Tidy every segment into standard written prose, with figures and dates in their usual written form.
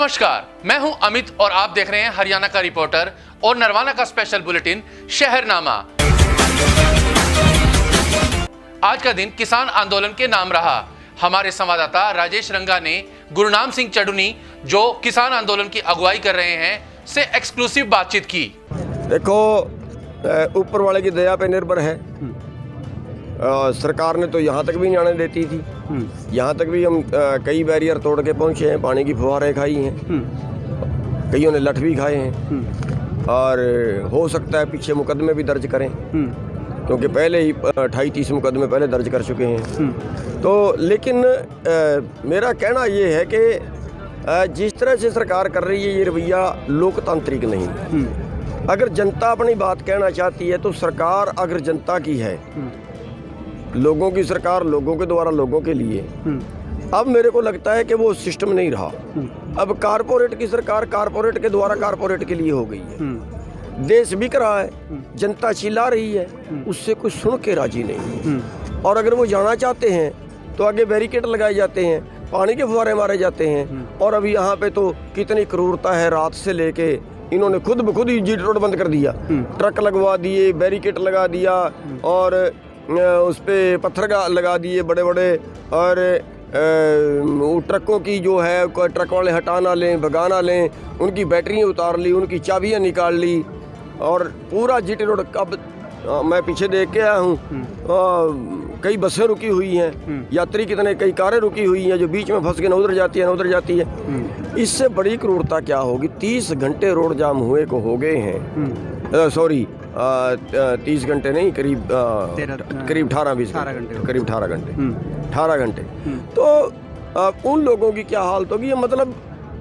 नमस्कार, मैं हूं अमित और आप देख रहे हैं हरियाणा का रिपोर्टर और नरवाना का स्पेशल बुलेटिन शहरनामा। आज का दिन किसान आंदोलन के नाम रहा। हमारे संवाददाता राजेश रंगा ने गुरनाम सिंह चडुनी, जो किसान आंदोलन की अगुवाई कर रहे हैं, से एक्सक्लूसिव बातचीत की। देखो, ऊपर वाले की दया पे निर्भर है। सरकार ने तो यहाँ तक भी नहीं आने देती थी। यहाँ तक भी हम कई बैरियर तोड़ के पहुँचे हैं, पानी की फुहारें खाई हैं, कईयों ने लठ भी खाए हैं, और हो सकता है पीछे मुकदमे भी दर्ज करें, क्योंकि पहले ही 28-30 मुकदमे पहले दर्ज कर चुके हैं। तो लेकिन मेरा कहना ये है कि जिस तरह से सरकार कर रही है, ये रवैया लोकतांत्रिक नहीं है। अगर जनता अपनी बात कहना चाहती है तो सरकार अगर जनता की है, लोगों की सरकार, लोगों के द्वारा लोगों के लिए, अब मेरे को लगता है कि वो सिस्टम नहीं रहा। अब कारपोरेट की सरकार कारपोरेट के द्वारा कारपोरेट के लिए हो गई है। देश बिक रहा है, जनता चिल्ला रही है, उससे कुछ सुन के राजी नहीं है। और अगर वो जाना चाहते हैं तो आगे बैरिकेड लगाए जाते हैं, पानी के फुहारे मारे जाते हैं। और अभी यहाँ पे तो कितनी क्रूरता है, रात से लेके इन्होंने खुद ब खुद ही जीटी रोड बंद कर दिया, ट्रक लगवा दिए, बैरिकेड लगा दिया, और उस पर पत्थर लगा दिए बड़े बड़े, और ट्रकों की जो है, ट्रक वाले हटा ना लें, भगा ना लें, उनकी बैटरियाँ उतार ली, उनकी चाबियाँ निकाल ली, और पूरा जीटी रोड कब मैं पीछे देख के आया हूँ, कई बसें रुकी हुई हैं, यात्री कितने, कई कारें रुकी हुई हैं जो बीच में फंस के न उधर जाती है न उधर जाती है। इससे बड़ी क्रूरता क्या होगी? 30 घंटे रोड जाम हुए को हो गए हैं। सॉरी, 30 घंटे नहीं, करीब 18-20 घंटे, करीब 18 घंटे। तो उन लोगों की क्या हालत होगी? ये मतलब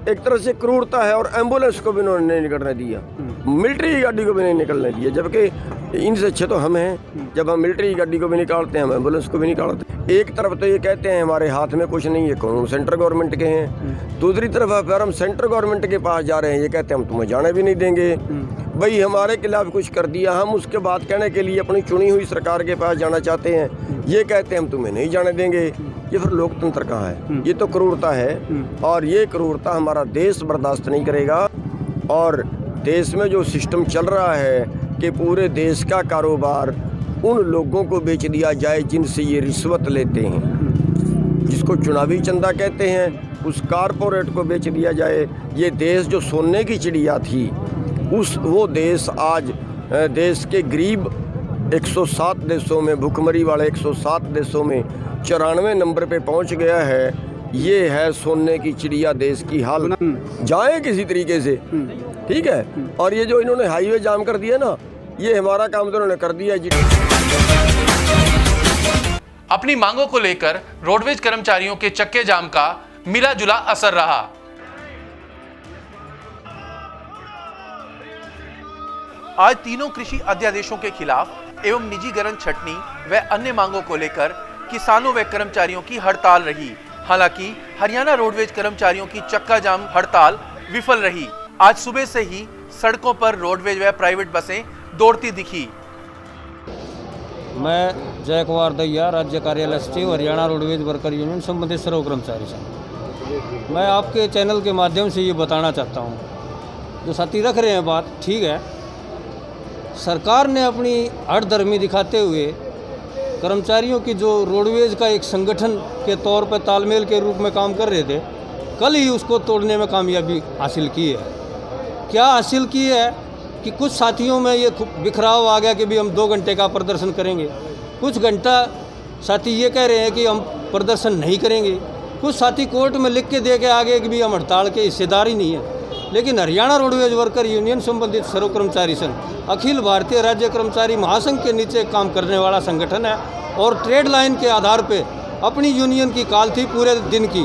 एक तरह से क्रूरता है। और एम्बुलेंस को भी उन्होंने नहीं निकलने दिया, मिलिट्री गाड़ी को भी नहीं निकलने दिया, जबकि इनसे अच्छे तो हम हैं। जब हम मिलिट्री गाड़ी को भी निकालते हैं, हम एम्बुलेंस को भी निकालते। एक तरफ तो ये कहते हैं हमारे हाथ में कुछ नहीं है, कानून सेंट्रल गवर्नमेंट के हैं। दूसरी तरफ अगर हम सेंट्रल गवर्नमेंट के पास जा रहे हैं, ये कहते हैं हम तुम्हें जाने भी नहीं देंगे। भाई हमारे खिलाफ कुछ कर दिया, हम उसके बात कहने के लिए अपनी चुनी हुई सरकार के पास जाना चाहते हैं, ये कहते हैं हम तुम्हें नहीं जाने देंगे। ये फिर लोकतंत्र कहाँ है? ये तो क्रूरता है, और ये क्रूरता हमारा देश बर्दाश्त नहीं करेगा। और देश में जो सिस्टम चल रहा है कि पूरे देश का कारोबार उन लोगों को बेच दिया जाए जिनसे ये रिश्वत लेते हैं, जिसको चुनावी चंदा कहते हैं, उस कारपोरेट को बेच दिया जाए। ये देश जो सोने की चिड़िया थी, वो देश आज देश के गरीब 107 देशों में, भुखमरी वाले 107 देशों में 94 नंबर पे पहुंच गया है। ये है सोने की चिड़िया देश की हालत। जाए किसी तरीके से, ठीक है। और ये जो इन्होंने हाईवे जाम कर दिया ना, ये हमारा काम तो इन्होंने कर दिया जी। अपनी मांगों को लेकर रोडवेज कर्मचारियों के चक्के जाम का मिला जुला असर रहा। आज तीनों कृषि अध्यादेशों के खिलाफ एवं निजीकरण छटनी व अन्य मांगों को लेकर किसानों व कर्मचारियों की हड़ताल रही। हालांकि हरियाणा रोडवेज कर्मचारियों की चक्का जाम हड़ताल विफल रही। आज सुबह से ही सड़कों पर रोडवेज व प्राइवेट बसें दौड़ती दिखी। मैं जय कुमार दैया, राज्य कार्यालय सचिव, हरियाणा रोडवेज वर्कर यूनियन, संबंधित सर्व कर्मचारी संघ। मैं आपके चैनल के माध्यम से ये बताना चाहता हूँ, जो साथी रख रहे हैं बात, ठीक है, सरकार ने अपनी हठधर्मी दिखाते हुए कर्मचारियों की जो रोडवेज का एक संगठन के तौर पर तालमेल के रूप में काम कर रहे थे, कल ही उसको तोड़ने में कामयाबी हासिल की है। क्या हासिल की है कि कुछ साथियों में ये बिखराव आ गया कि भी हम 2 घंटे का प्रदर्शन करेंगे। कुछ घंटा साथी ये कह रहे हैं कि हम प्रदर्शन नहीं करेंगे। कुछ साथी कोर्ट में लिख के दे के आगे कि भी हम हड़ताल के हिस्सेदार ही नहीं है। लेकिन हरियाणा रोडवेज वर्कर यूनियन, संबंधित सर्व कर्मचारी संघ, अखिल भारतीय राज्य कर्मचारी महासंघ के नीचे काम करने वाला संगठन है, और ट्रेड लाइन के आधार पर अपनी यूनियन की काल थी पूरे दिन की,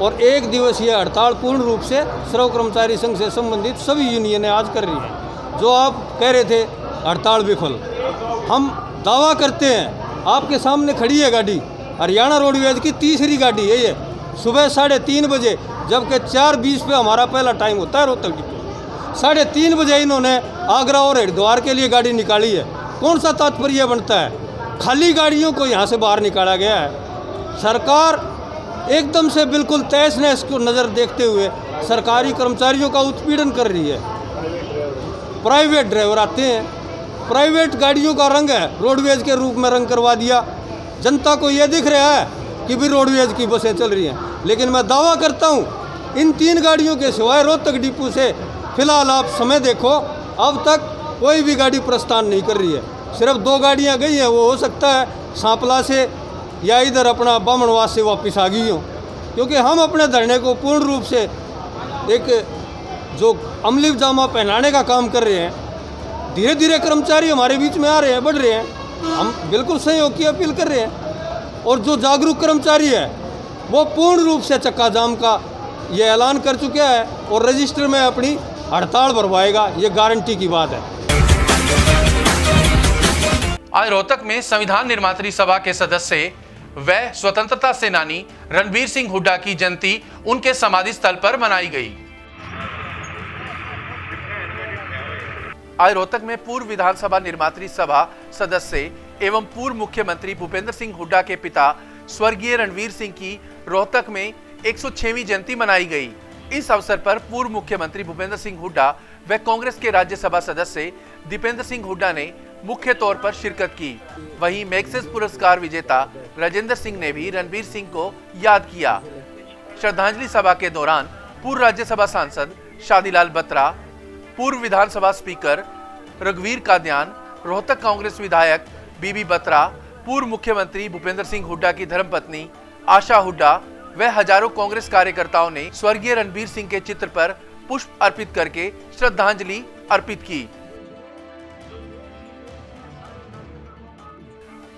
और 1 दिवसीय हड़ताल पूर्ण रूप से सर्व कर्मचारी संघ से संबंधित सभी यूनियनें आज कर रही हैं। जो आप कह रहे थे हड़ताल विफल, हम दावा करते हैं, आपके सामने खड़ी है गाड़ी, हरियाणा रोडवेज की तीसरी गाड़ी है ये, सुबह 3:30 बजे, जबकि 4:20 पे हमारा पहला टाइम होता है रोहतक की। 3:30 बजे इन्होंने आगरा और हरिद्वार के लिए गाड़ी निकाली है। कौन सा तात्पर्य बनता है? खाली गाड़ियों को यहाँ से बाहर निकाला गया है। सरकार एकदम से बिल्कुल तहस नहस को नज़र देखते हुए सरकारी कर्मचारियों का उत्पीड़न कर रही है। प्राइवेट ड्राइवर आते हैं, प्राइवेट गाड़ियों का रंग है रोडवेज के रूप में रंग करवा दिया। जनता को ये दिख रहा है कि भी रोडवेज की बसें चल रही हैं, लेकिन मैं दावा करता हूँ इन 3 गाड़ियों के सिवाय रोहतक डिपो से फिलहाल आप समय देखो, अब तक कोई भी गाड़ी प्रस्थान नहीं कर रही है। सिर्फ 2 गाड़ियाँ गई हैं, वो हो सकता है सांपला से या इधर अपना बामणवास से वापस आ गई हो, क्योंकि हम अपने धरने को पूर्ण रूप से एक जो अमली जामा पहनाने का काम कर रहे हैं। धीरे धीरे कर्मचारी हमारे बीच में आ रहे हैं, बढ़ रहे हैं, हम बिल्कुल सहयोग की अपील कर रहे हैं। और जो जागरूक कर्मचारी है वो पूर्ण रूप से चक्का जाम का ये ऐलान कर चुका है और रजिस्टर में अपनी हड़ताल भरवाएगा, ये गारंटी की बात है। आज रोहतक में संविधान निर्मात्री सभा के सदस्य व स्वतंत्रता सेनानी रणवीर सिंह हुड्डा की जयंती उनके समाधि स्थल पर मनाई गई। आज रोहतक में पूर्व विधानसभा निर्मात्री सभा सदस्य एवं पूर्व मुख्यमंत्री भूपेंद्र सिंह हुड्डा के पिता स्वर्गीय रणवीर सिंह की रोहतक में 106वीं जयंती मनाई गई। इस अवसर पर पूर्व मुख्यमंत्री भूपेंद्र सिंह हुड्डा व कांग्रेस के राज्यसभा सदस्य दीपेंद्र सिंह हुड्डा ने मुख्य तौर पर शिरकत की। वहीं मैग्सेस पुरस्कार विजेता राजेंद्र सिंह ने भी रणवीर सिंह को याद किया। श्रद्धांजलि सभा के दौरान पूर्व राज्यसभा सांसद शादीलाल बत्रा, पूर्व विधानसभा स्पीकर रघुवीर कादयान, रोहतक कांग्रेस विधायक बीबी बत्रा, पूर्व मुख्यमंत्री भूपेंद्र सिंह हुड्डा की धर्मपत्नी आशा हुड्डा व हजारों कांग्रेस कार्यकर्ताओं ने स्वर्गीय रणवीर सिंह के चित्र पर पुष्प अर्पित करके श्रद्धांजलि अर्पित की।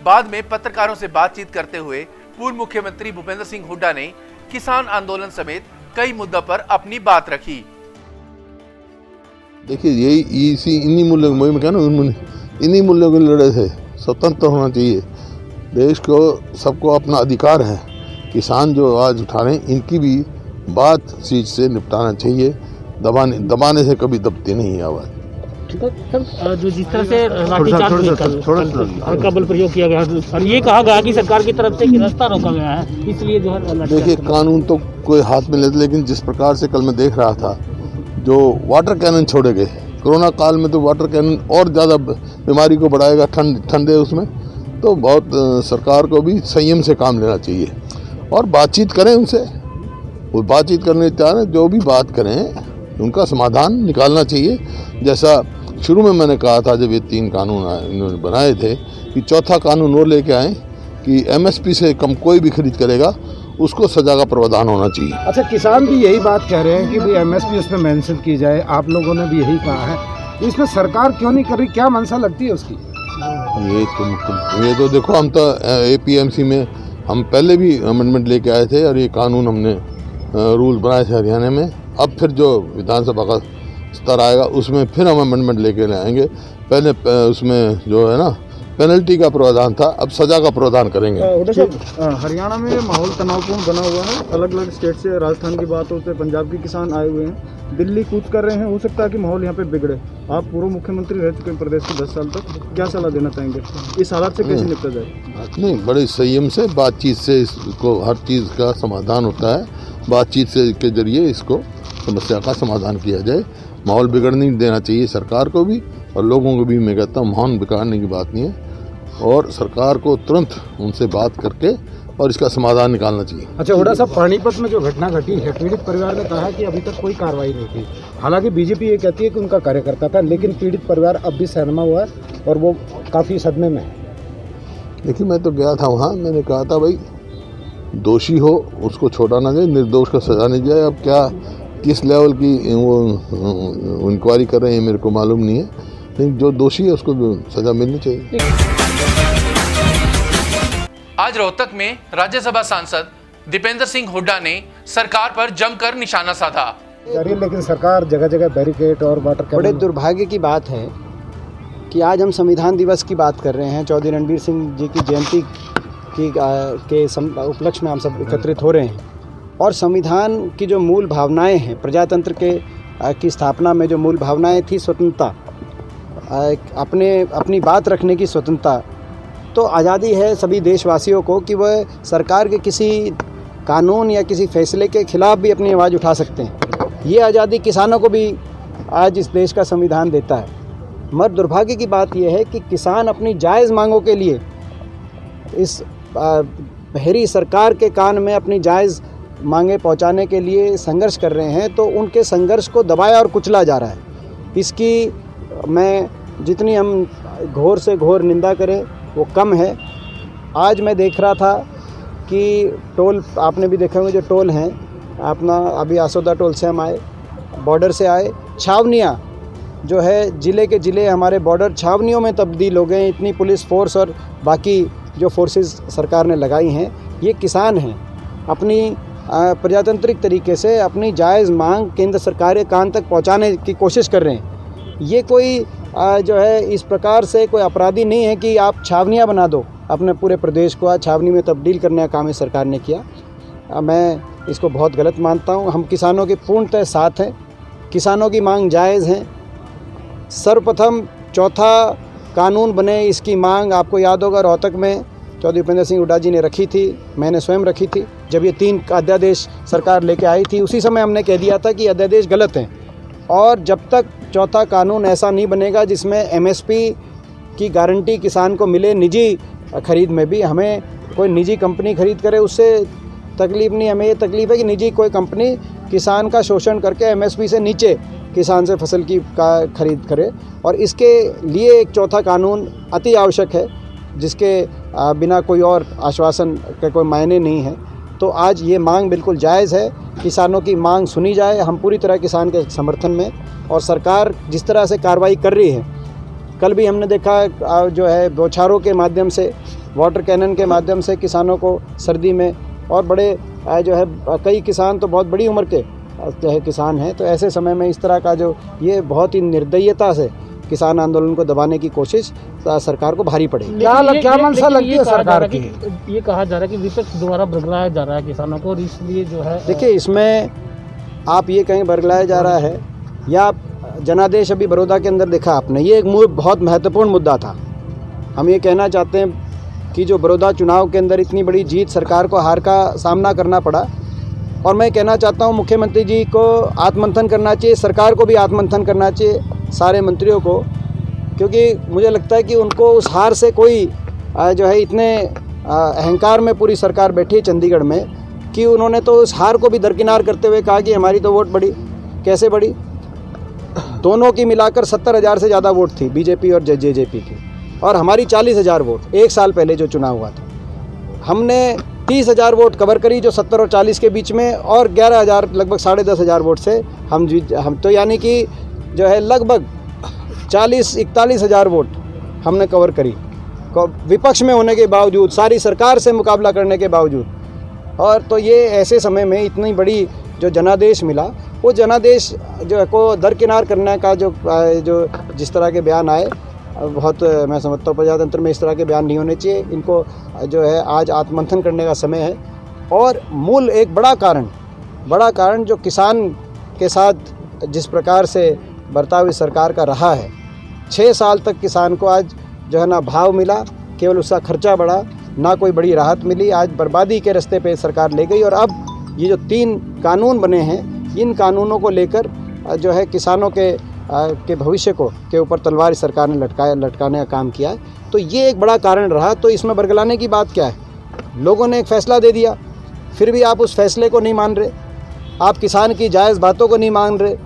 बाद में पत्रकारों से बातचीत करते हुए पूर्व मुख्यमंत्री भूपेंद्र सिंह हुड्डा ने किसान आंदोलन समेत कई मुद्दों पर अपनी बात रखी। देखिए, यही इन्हीं मूल्यों में कहना, इन्हीं मूल्यों के लड़े थे। स्वतंत्र होना चाहिए, देश को सबको अपना अधिकार है। किसान जो आज उठा रहे हैं इनकी भी बात चीज से निपटाना चाहिए। दबाने से कभी दबती नहीं आवाज। सर, जो जिस तरह से लाठीचार्ज का बल प्रयोग किया गया और ये कहा गया कि सरकार की तरफ से कि रास्ता रोका गया है, इसलिए जो है देखिए, कानून तो कोई हाथ में लेते, लेकिन जिस प्रकार से कल मैं देख रहा था जो वाटर कैनन छोड़े गए कोरोना काल में, तो वाटर कैनन और ज़्यादा बीमारी को बढ़ाएगा, ठंडे उसमें। तो बहुत सरकार को भी संयम से काम लेना चाहिए और बातचीत करें उनसे। वो बातचीत करने तैयार है, जो भी बात करें उनका समाधान निकालना चाहिए। जैसा शुरू में मैंने कहा था जब ये 3 कानून इन्होंने बनाए थे कि चौथा कानून और लेके आए कि एमएसपी से कम कोई भी खरीद करेगा उसको सजा का प्रावधान होना चाहिए। अच्छा, किसान भी यही बात कह रहे हैं कि भाई एमएसपी उसमें मेंशन की जाए, आप लोगों ने भी यही कहा है, इसमें सरकार क्यों नहीं कर रही, क्या मंशा लगती है उसकी? ये तो देखो, हम तो एपीएमसी में हम पहले भी अमेंडमेंट लेके आए थे और ये कानून हमने रूल बनाए थे हरियाणा में। अब फिर जो विधानसभा का स्तर आएगा उसमें फिर हम अमेंडमेंट लेके आएंगे। पहले उसमें जो है ना पेनल्टी का प्रावधान था, अब सजा का प्रावधान करेंगे। हरियाणा में माहौल तनावपूर्ण बना हुआ है, अलग अलग स्टेट से, राजस्थान की बात होते पंजाब के किसान आए हुए हैं, दिल्ली कूच कर रहे हैं, हो सकता है कि माहौल यहाँ पे बिगड़े। आप पूर्व मुख्यमंत्री रह चुके हैं प्रदेश के 10 साल तक, क्या सलाह देना चाहेंगे, इस हालात से कैसे निपटा जाए? नहीं, बड़े संयम से बातचीत से इसको हर चीज़ का समाधान होता है। बातचीत से के जरिए इसको समस्या का समाधान किया जाए। माहौल बिगड़ने नहीं देना चाहिए सरकार को भी और लोगों को भी। मैं कहता हूँ माहौल बिगाड़ने की बात नहीं है और सरकार को तुरंत उनसे बात करके और इसका समाधान निकालना चाहिए। अच्छा, हुड्डा साहब, पानीपत में जो घटना घटी है, पीड़ित परिवार ने कहा कि अभी तक कोई कार्रवाई नहीं की। हालांकि बीजेपी ये कहती है कि उनका कार्यकर्ता था, लेकिन पीड़ित परिवार अब भी सहमा हुआ है और वो काफ़ी सदमे में है। देखिए, मैं तो गया था वहाँ, मैंने कहा था भाई दोषी हो उसको छोड़ा ना जाए, निर्दोष का सजा नहीं जाए। अब क्या किस लेवल की वो इंक्वायरी कर रहे हैं मेरे को मालूम नहीं है, लेकिन जो दोषी है उसको सजा मिलनी चाहिए। आज रोहतक में राज्यसभा सांसद दीपेंद्र सिंह हुड्डा ने सरकार पर जमकर निशाना साधा। लेकिन सरकार जगह जगह बैरिकेड और वाटर कैनन। बड़े दुर्भाग्य की बात है कि आज हम संविधान दिवस की बात कर रहे हैं, चौधरी रणवीर सिंह जी की जयंती के उपलक्ष्य में हम सब एकत्रित हो रहे हैं और संविधान की जो मूल भावनाएं हैं, प्रजातंत्र की स्थापना में जो मूल भावनाएं थी, स्वतंत्रता, अपनी बात रखने की स्वतंत्रता, तो आज़ादी है सभी देशवासियों को कि वह सरकार के किसी कानून या किसी फैसले के खिलाफ भी अपनी आवाज़ उठा सकते हैं। ये आज़ादी किसानों को भी आज इस देश का संविधान देता है। मगर दुर्भाग्य की बात यह है कि किसान अपनी जायज़ मांगों के लिए इस बहरी सरकार के कान में अपनी जायज़ मांगे पहुंचाने के लिए संघर्ष कर रहे हैं, तो उनके संघर्ष को दबाया और कुचला जा रहा है। इसकी मैं जितनी हम घोर से घोर निंदा करें वो कम है। आज मैं देख रहा था कि टोल, आपने भी देखे होंगे जो टोल हैं अपना, अभी आसोदा टोल से हम आए, बॉर्डर से आए, छावनियाँ जो है ज़िले के ज़िले हमारे बॉर्डर छावनियों में तब्दील हो गए। इतनी पुलिस फोर्स और बाकी जो फोर्सेस सरकार ने लगाई हैं, ये किसान हैं अपनी प्रजातांत्रिक तरीके से अपनी जायज़ मांग केंद्र सरकार के कान तक पहुंचाने की कोशिश कर रहे हैं। ये कोई जो है इस प्रकार से कोई अपराधी नहीं है कि आप छावनियाँ बना दो, अपने पूरे प्रदेश को आज छावनी में तब्दील करने का काम इस सरकार ने किया। मैं इसको बहुत गलत मानता हूँ। हम किसानों के पूर्णतः साथ हैं, किसानों की मांग जायज़ है। सर्वप्रथम चौथा कानून बने, इसकी मांग आपको याद होगा रोहतक में चौधरी उपेंद्र सिंह हुड्डा जी ने रखी थी, मैंने स्वयं रखी थी। जब ये 3 अध्यादेश सरकार लेके आई थी, उसी समय हमने कह दिया था कि अध्यादेश गलत हैं, और जब तक चौथा कानून ऐसा नहीं बनेगा जिसमें एमएसपी की गारंटी किसान को मिले, निजी खरीद में भी, हमें कोई निजी कंपनी खरीद करे उससे तकलीफ़ नहीं, हमें ये तकलीफ़ है कि निजी कोई कंपनी किसान का शोषण करके एमएसपी से नीचे किसान से फसल की खरीद करे। और इसके लिए एक चौथा कानून अति आवश्यक है, जिसके बिना कोई और आश्वासन का कोई मायने नहीं है। तो आज ये मांग बिल्कुल जायज़ है, किसानों की मांग सुनी जाए। हम पूरी तरह किसान के समर्थन में, और सरकार जिस तरह से कार्रवाई कर रही है, कल भी हमने देखा जो है बौछारों के माध्यम से, वाटर कैनन के माध्यम से किसानों को सर्दी में, और बड़े जो है कई किसान तो बहुत बड़ी उम्र के जो है किसान हैं, तो ऐसे समय में इस तरह का जो ये बहुत ही निर्दयता से किसान आंदोलन को दबाने की कोशिश सरकार को भारी पड़ेगी। क्या मंशा लगती है सरकार की? ये कहा जा रहा है कि विपक्ष द्वारा बरगलाया जा रहा है किसानों को, और इसलिए जो है देखिए, इसमें आप ये कहीं बरगलाया जा रहा है या जनादेश अभी बड़ौदा के अंदर देखा आपने, ये एक बहुत महत्वपूर्ण मुद्दा था। हम ये कहना चाहते हैं कि जो बड़ौदा चुनाव के अंदर इतनी बड़ी जीत, सरकार को हार का सामना करना पड़ा, और मैं कहना चाहता हूँ मुख्यमंत्री जी को आत्ममंथन करना चाहिए, सरकार को भी आत्ममंथन करना चाहिए, सारे मंत्रियों को, क्योंकि मुझे लगता है कि उनको उस हार से कोई जो है इतने अहंकार में पूरी सरकार बैठी है चंडीगढ़ में, कि उन्होंने तो उस हार को भी दरकिनार करते हुए कहा कि हमारी तो वोट बढ़ी। कैसे बढ़ी? दोनों की मिलाकर 70,000 से ज़्यादा वोट थी बीजेपी और जेजेपी की, और हमारी 40,000 वोट एक साल पहले जो चुनाव हुआ था। हमने 30,000 वोट कवर करी जो 70 और 40 के बीच में, और 11,000 लगभग 10,500 वोट से हम तो यानी कि जो है लगभग 40-41,000 वोट हमने कवर करी, विपक्ष में होने के बावजूद, सारी सरकार से मुकाबला करने के बावजूद। और तो ये ऐसे समय में इतनी बड़ी जो जनादेश मिला, वो जनादेश जो है को दरकिनार करने का जो जिस तरह के बयान आए, बहुत मैं समझता हूँ प्रजातंत्र में इस तरह के बयान नहीं होने चाहिए। इनको जो है आज आत्ममंथन करने का समय है। और मूल एक बड़ा कारण जो किसान के साथ जिस प्रकार से बर्ताव इस सरकार का रहा है, 6 साल तक किसान को आज जो है ना भाव मिला, केवल उसका खर्चा बढ़ा, ना कोई बड़ी राहत मिली, आज बर्बादी के रास्ते पे सरकार ले गई। और अब ये जो 3 कानून बने हैं, इन कानूनों को लेकर जो है किसानों के भविष्य के ऊपर तलवार सरकार ने लटकाने का काम किया है। तो ये एक बड़ा कारण रहा। तो इसमें बरगलाने की बात क्या है? लोगों ने एक फ़ैसला दे दिया, फिर भी आप उस फैसले को नहीं मान रहे, आप किसान की जायज़ बातों को नहीं मान रहे,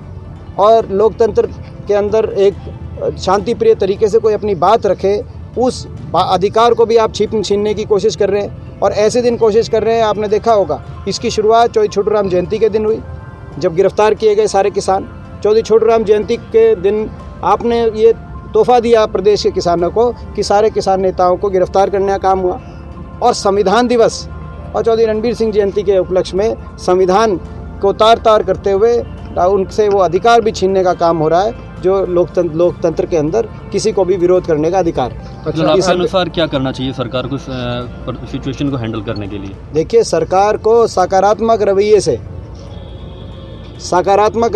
और लोकतंत्र के अंदर एक शांतिप्रिय तरीके से कोई अपनी बात रखे, उस अधिकार को भी आप छीनने की कोशिश कर रहे हैं। और ऐसे दिन कोशिश कर रहे हैं, आपने देखा होगा इसकी शुरुआत चौधरी छोटूराम जयंती के दिन हुई, जब गिरफ्तार किए गए सारे किसान। चौधरी छोटूराम जयंती के दिन आपने ये तोहफा दिया प्रदेश के किसानों को कि सारे किसान नेताओं को गिरफ्तार करने का काम हुआ। और संविधान दिवस और चौधरी रणबीर सिंह जयंती के उपलक्ष्य में संविधान को तार करते हुए उनसे वो अधिकार भी छीनने का काम हो रहा है, जो लोकतंत्र के अंदर किसी को भी विरोध करने का अधिकार। आपके अनुसार क्या करना चाहिए सरकार को सिचुएशन को हैंडल करने के लिए? देखिए, सरकार को सकारात्मक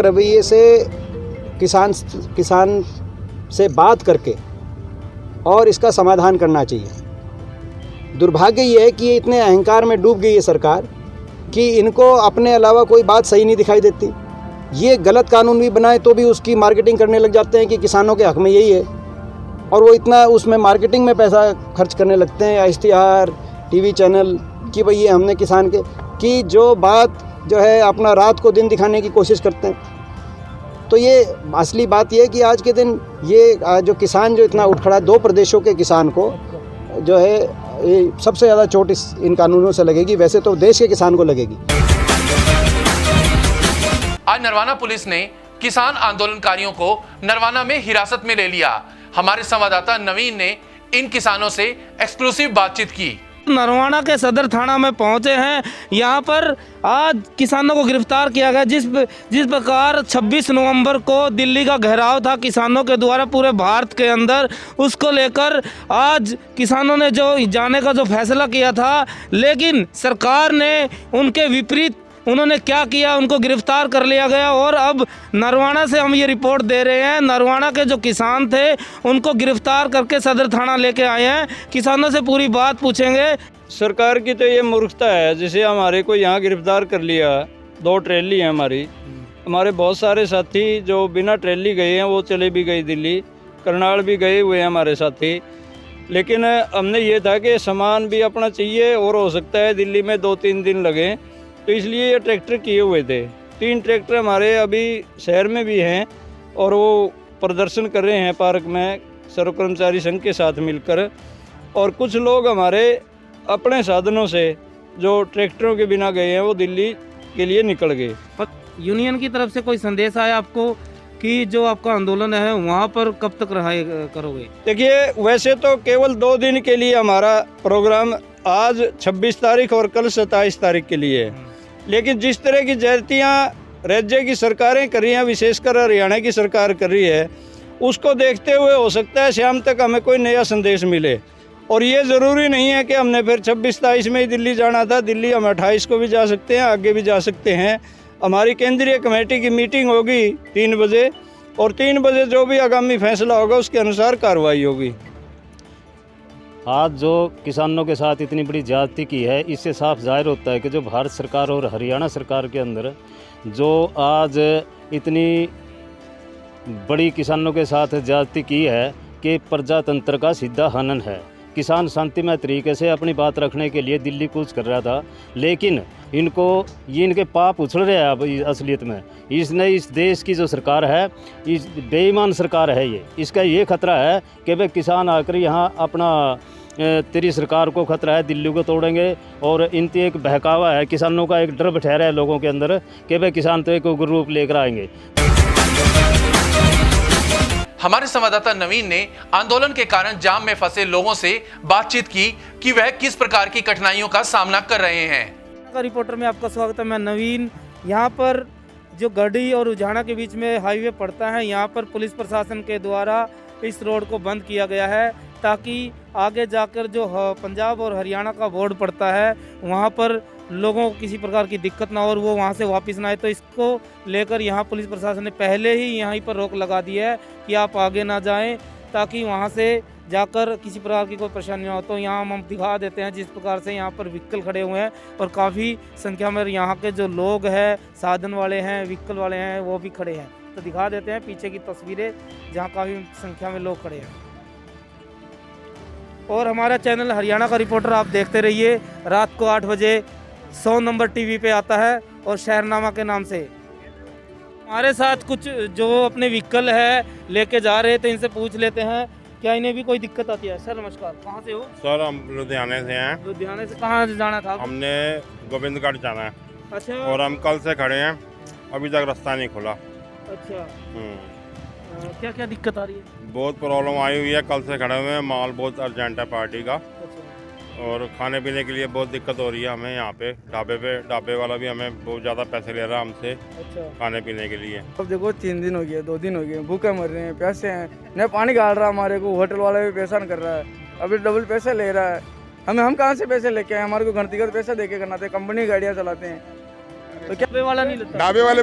रवैये से किसान से बात करके और इसका समाधान करना चाहिए। दुर्भाग्य ये है कि ये इतने अहंकार में डूब गई है सरकार कि इनको अपने अलावा कोई बात सही नहीं दिखाई देती। ये गलत कानून भी बनाए तो भी उसकी मार्केटिंग करने लग जाते हैं कि किसानों के हक में यही है, और वो इतना उसमें मार्केटिंग में पैसा खर्च करने लगते हैं, इश्तिहार, टीवी चैनल कि भाई ये हमने किसान के कि जो बात जो है अपना रात को दिन दिखाने की कोशिश करते हैं। तो ये असली बात ये है कि आज के दिन ये जो किसान जो इतना उठ खड़ा है, 2 प्रदेशों के किसान को जो है ये सबसे ज़्यादा चोट इन कानूनों से लगेगी, वैसे तो देश के किसान को लगेगी। आज नरवाना पुलिस ने किसान आंदोलनकारियों को नरवाना में हिरासत में ले लिया। हमारे संवाददाता नवीन ने इन किसानों से एक्सक्लूसिव बातचीत की। नरवाना के सदर थाना में पहुंचे हैं। यहाँ पर आज किसानों को गिरफ्तार किया गया। जिस प्रकार 26 नवंबर को दिल्ली का घेराव था किसानों के द्वारा पूरे भारत के अंदर, उसको लेकर आज किसानों ने जो जाने का जो फैसला किया था, लेकिन सरकार ने उनके विपरीत उन्होंने क्या किया, उनको गिरफ्तार कर लिया गया। और अब नरवाना से हम ये रिपोर्ट दे रहे हैं, नरवाना के जो किसान थे उनको गिरफ्तार करके सदर थाना लेके आए हैं। किसानों से पूरी बात पूछेंगे। सरकार की तो ये मूर्खता है, जैसे हमारे को यहाँ गिरफ्तार कर लिया। 2 ट्रेली हैं हमारे बहुत सारे साथी जो बिना ट्रेली गए हैं, वो चले भी गए दिल्ली, करनाल भी गए हुए हैं हमारे साथी। लेकिन हमने ये था कि सामान भी अपना चाहिए, और हो सकता है दिल्ली में 2-3 दिन लगे, तो इसलिए ये ट्रैक्टर किए हुए थे। 3 ट्रैक्टर हमारे अभी शहर में भी हैं, और वो प्रदर्शन कर रहे हैं पार्क में सर्व कर्मचारी संघ के साथ मिलकर। और कुछ लोग हमारे अपने साधनों से जो ट्रैक्टरों के बिना गए हैं, वो दिल्ली के लिए निकल गए। यूनियन की तरफ से कोई संदेश आया आपको कि जो आपका आंदोलन है वहाँ पर कब तक रहाई करोगे? देखिए, वैसे तो केवल 2 दिन के लिए हमारा प्रोग्राम आज 26 तारीख और कल 27 तारीख के लिए है, लेकिन जिस तरह की ज्यादतियाँ राज्य की सरकारें कर रही हैं, विशेषकर हरियाणा की सरकार कर रही है, उसको देखते हुए हो सकता है शाम तक हमें कोई नया संदेश मिले। और ये ज़रूरी नहीं है कि हमने फिर 26-27 में ही दिल्ली जाना था। दिल्ली हम 28 को भी जा सकते हैं, आगे भी जा सकते हैं। हमारी केंद्रीय कमेटी की मीटिंग होगी 3 बजे, और 3 बजे जो भी आगामी फैसला होगा उसके अनुसार कार्रवाई होगी। आज जो किसानों के साथ इतनी बड़ी ज्यादती की है, इससे साफ जाहिर होता है कि जो भारत सरकार और हरियाणा सरकार के अंदर जो आज इतनी बड़ी किसानों के साथ ज्यादती की है कि प्रजातंत्र का सीधा हनन है। किसान शांतिमय तरीके से अपनी बात रखने के लिए दिल्ली कूच कर रहा था, लेकिन इनके पाप उछल रहे हैं अब असलियत में। इसने इस देश की जो सरकार है, इस बेईमान सरकार है ये, इसका ये खतरा है कि भाई किसान आकर यहाँ अपना तेरी सरकार को खतरा है, दिल्ली को तोड़ेंगे। और इनकी एक बहकावा है, किसानों का एक डर बैठा रहा है लोगों के अंदर कि भाई किसान तो एक उग्र रूप लेकर आएंगे। हमारे संवाददाता नवीन ने आंदोलन के कारण जाम में फंसे लोगों से बातचीत की कि वह किस प्रकार की कठिनाइयों का सामना कर रहे हैं। रिपोर्टर में आपका स्वागत है, मैं नवीन। यहाँ पर जो गढ़ी और उजाना के बीच में हाईवे पड़ता है, यहाँ पर पुलिस प्रशासन के द्वारा इस रोड को बंद किया गया है ताकि आगे जाकर जो पंजाब और हरियाणा का बॉर्डर पड़ता है वहाँ पर लोगों को किसी प्रकार की दिक्कत ना हो और वो वहाँ से वापस ना आए। तो इसको लेकर यहाँ पुलिस प्रशासन ने पहले ही यहीं पर रोक लगा दी है कि आप आगे ना जाएं, ताकि वहाँ से जाकर किसी प्रकार की कोई परेशानी ना हो। तो यहाँ हम दिखा देते हैं जिस प्रकार से यहाँ पर व्हीकल खड़े हुए हैं, और काफ़ी संख्या में यहाँ के जो लोग हैं, साधन वाले हैं, व्हीकल वाले हैं, वो भी खड़े हैं। तो दिखा देते हैं पीछे की तस्वीरें जहाँ काफ़ी संख्या में लोग खड़े हैं। और हमारा चैनल हरियाणा का रिपोर्टर आप देखते रहिए। रात को 8 बजे 100 नंबर टीवी पे आता है और शहरनामा के नाम से। हमारे साथ कुछ जो अपने व्हीकल है लेके जा रहे थे, इनसे पूछ लेते हैं क्या इन्हें भी कोई दिक्कत आती है। सर नमस्कार, कहाँ से हो? सर हम लुधियाने से हैं। लुधियाने से कहाँ जाना था? हमने गोविंदगढ़ जाना है। अच्छा। और हम कल से खड़े हैं, अभी तक रास्ता नहीं खुला। अच्छा। क्या क्या दिक्कत आ रही है? बहुत प्रॉब्लम आई हुई है, कल से खड़े हुए हैं। माल बहुत अर्जेंट है पार्टी का। अच्छा। और खाने पीने के लिए बहुत दिक्कत हो रही है हमें यहाँ पे ढाबे वाला भी हमें बहुत ज़्यादा पैसे ले रहा है हमसे। अच्छा। खाने पीने के लिए। अब देखो 3 दिन हो गए, 2 दिन हो गए, भूखे मर रहे हैं, प्यासे हैं, न पानी गाल रहा हमारे को, होटल वाला भी परेशान कर रहा है, अभी डबल पैसे ले रहा है। हम कहाँ से पैसे लेके आए? हमारे को घंटीगत पैसा दे के करना था, कंपनी गाड़ियाँ चलाते हैं, तो क्या ढाबे वाला नहीं लेता? ढाबे वाले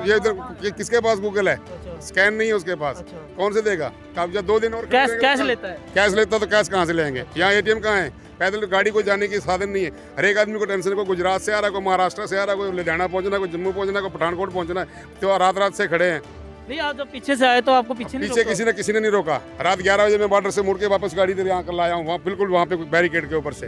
ये इधर किसके पास गूगल है? स्कैन नहीं है उसके पास, कौन से देगा? कागजात 2 दिन और कैश लेता है। कैश लेता तो कैश कहाँ से लेंगे? यहाँ ATM कहाँ है? पैदल गाड़ी को जाने की साधन नहीं है। हर एक आदमी को टेंशन, को गुजरात से आ रहा है, कोई महाराष्ट्र से आ रहा है, कोई लुधियाना पहुंचना, कोई जम्मू पहुंचना, कोई पठानकोट पहुंचना है, तो रात से खड़े हैं। नहीं, आप जब पीछे से आए तो आपको पीछे किसी ने नहीं रोका। रात 11 बजे मैं बॉर्डर से मुड़ के वापस गाड़ी इधर यहाँ कर लाया हूँ, वहाँ बिल्कुल वहाँ पे बैरिकेड के ऊपर से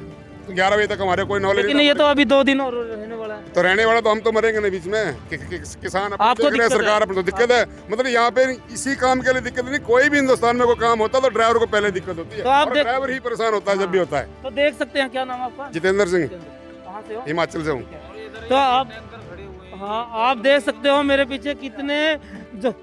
11 बजे तक हमारे कोई नॉलेज नहीं। ये तो अभी 2 दिन और रहने वाला है। तो रहने वाला तो हम तो मरेंगे ना बीच में। किसान आपको देख रहे हैं, सरकार अपने तो दिक्कत है। मतलब यहाँ पे इसी काम के लिए दिक्कत नहीं, कोई भी हिंदुस्तान में कोई काम होता तो ड्राइवर को पहले दिक्कत होती है, और ड्राइवर ही परेशान होता है जब भी होता है। तो देख सकते हैं, क्या नाम है आपका? जितेंद्र सिंह, कहाँ से हो? हिमाचल से हूँ। तो आप देख सकते हो मेरे पीछे कितने जो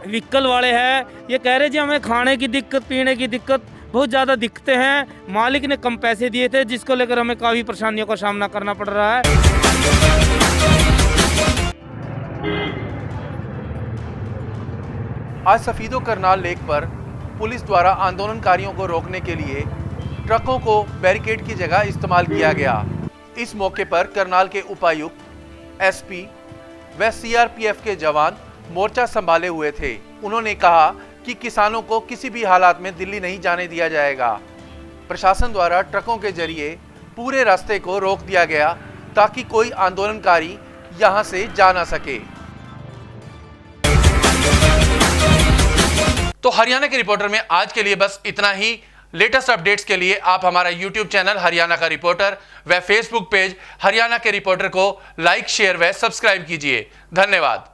व्हीकल वाले हैं, ये कह रहे जी हमें खाने की दिक्कत, पीने की दिक्कत बहुत ज़्यादा दिखते हैं। मालिक ने कम पैसे दिए थे, जिसको लेकर हमें काफ़ी परेशानियों का सामना करना पड़ रहा है। आज सफीदो करनाल लेक पर पुलिस द्वारा आंदोलनकारियों को रोकने के लिए ट्रकों को बैरिकेड की जगह इस्तेमाल किया गया। इस मौके पर करनाल के उपायुक्त, SP व CRPF के जवान मोर्चा संभाले हुए थे। उन्होंने कहा कि किसानों को किसी भी हालात में दिल्ली नहीं जाने दिया जाएगा। प्रशासन द्वारा ट्रकों के जरिए पूरे रास्ते को रोक दिया गया ताकि कोई आंदोलनकारी यहां से जा ना सके। तो हरियाणा के रिपोर्टर में आज के लिए बस इतना ही। लेटेस्ट अपडेट्स के लिए आप हमारा YouTube चैनल हरियाणा का रिपोर्टर व Facebook पेज हरियाणा के रिपोर्टर को लाइक, शेयर व सब्सक्राइब कीजिए। धन्यवाद।